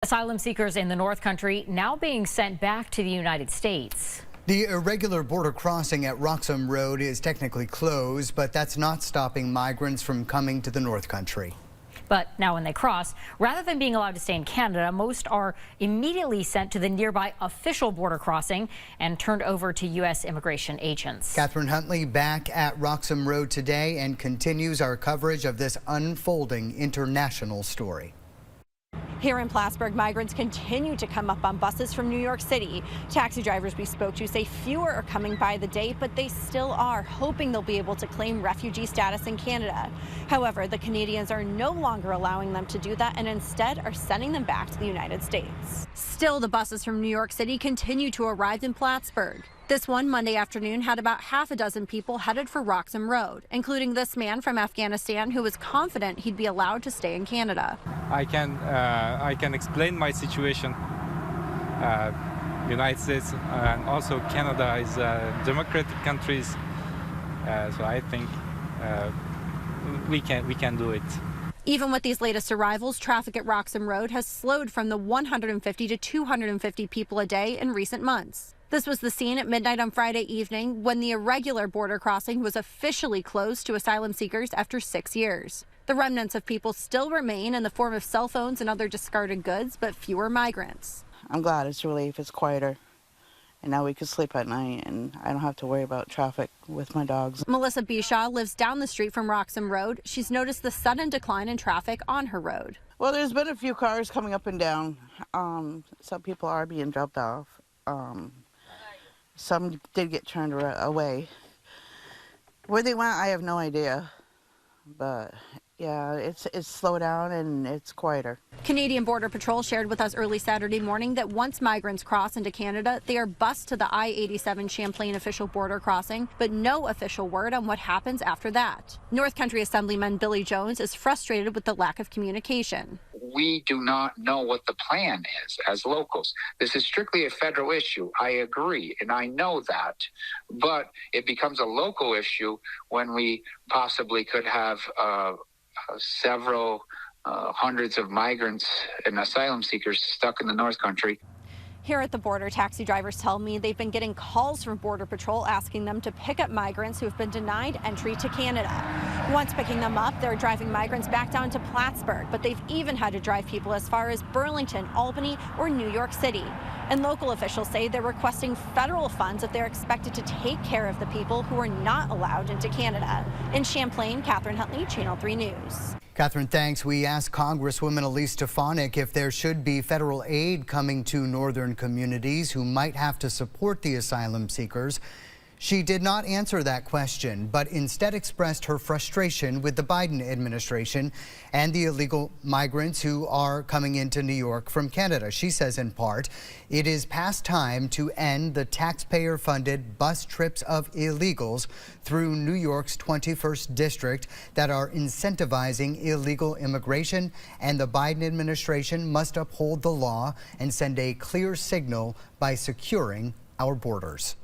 Asylum seekers in the North Country now being sent back to the United States. The irregular border crossing at Roxham Road is technically closed, but that's not stopping migrants from coming to the North Country. But now when they cross, rather than being allowed to stay in Canada, most are immediately sent to the nearby official border crossing and turned over to U.S. immigration agents. Catherine Huntley back at Roxham Road today and continues our coverage of this unfolding international story. Here in Plattsburgh, migrants continue to come up on buses from New York City. Taxi drivers we spoke to say fewer are coming by the day, but they still are, hoping they'll be able to claim refugee status in Canada. However, the Canadians are no longer allowing them to do that and instead are sending them back to the United States. Still, the buses from New York City continue to arrive in Plattsburgh. This one Monday afternoon had about half a dozen people headed for Roxham Road, including this man from Afghanistan who was confident he'd be allowed to stay in Canada. I can explain my situation. United States and also Canada is democratic countries, so I think we can do it. Even with these latest arrivals, traffic at Roxham Road has slowed from the 150 to 250 people a day in recent months. This was the scene at midnight on Friday evening when the irregular border crossing was officially closed to asylum seekers after 6 years. The remnants of people still remain in the form of cell phones and other discarded goods, but fewer migrants. I'm glad it's relief. It's quieter. And now we can sleep at night, and I don't have to worry about traffic with my dogs. Melissa Bishaw lives down the street from Roxham Road. She's noticed the sudden decline in traffic on her road. Well, there's been a few cars coming up and down. Some people are being dropped off. Some did get turned away. Where they went, I have no idea. But yeah, it's slowed down and it's quieter. Canadian Border Patrol shared with us early Saturday morning that once migrants cross into Canada, they are bused to the I-87 Champlain official border crossing, but no official word on what happens after that. North Country Assemblyman Billy Jones is frustrated with the lack of communication. We do not know what the plan is as locals. This is strictly a federal issue. I agree, and I know that. But it becomes a local issue when we possibly could have several hundreds of migrants and asylum seekers stuck in the North Country. Here at the border, taxi drivers tell me they've been getting calls from Border Patrol asking them to pick up migrants who have been denied entry to Canada. Once picking them up, they're driving migrants back down to Plattsburgh, but they've even had to drive people as far as Burlington, Albany, or New York City. And local officials say they're requesting federal funds if they're expected to take care of the people who are not allowed into Canada. In Champlain, Catherine Huntley, Channel 3 News. Catherine, thanks. We asked Congresswoman Elise Stefanik if there should be federal aid coming to northern communities who might have to support the asylum seekers. She did not answer that question, but instead expressed her frustration with the Biden administration and the illegal migrants who are coming into New York from Canada. She says, in part, it is past time to end the taxpayer-funded bus trips of illegals through New York's 21st district that are incentivizing illegal immigration, and the Biden administration must uphold the law and send a clear signal by securing our borders.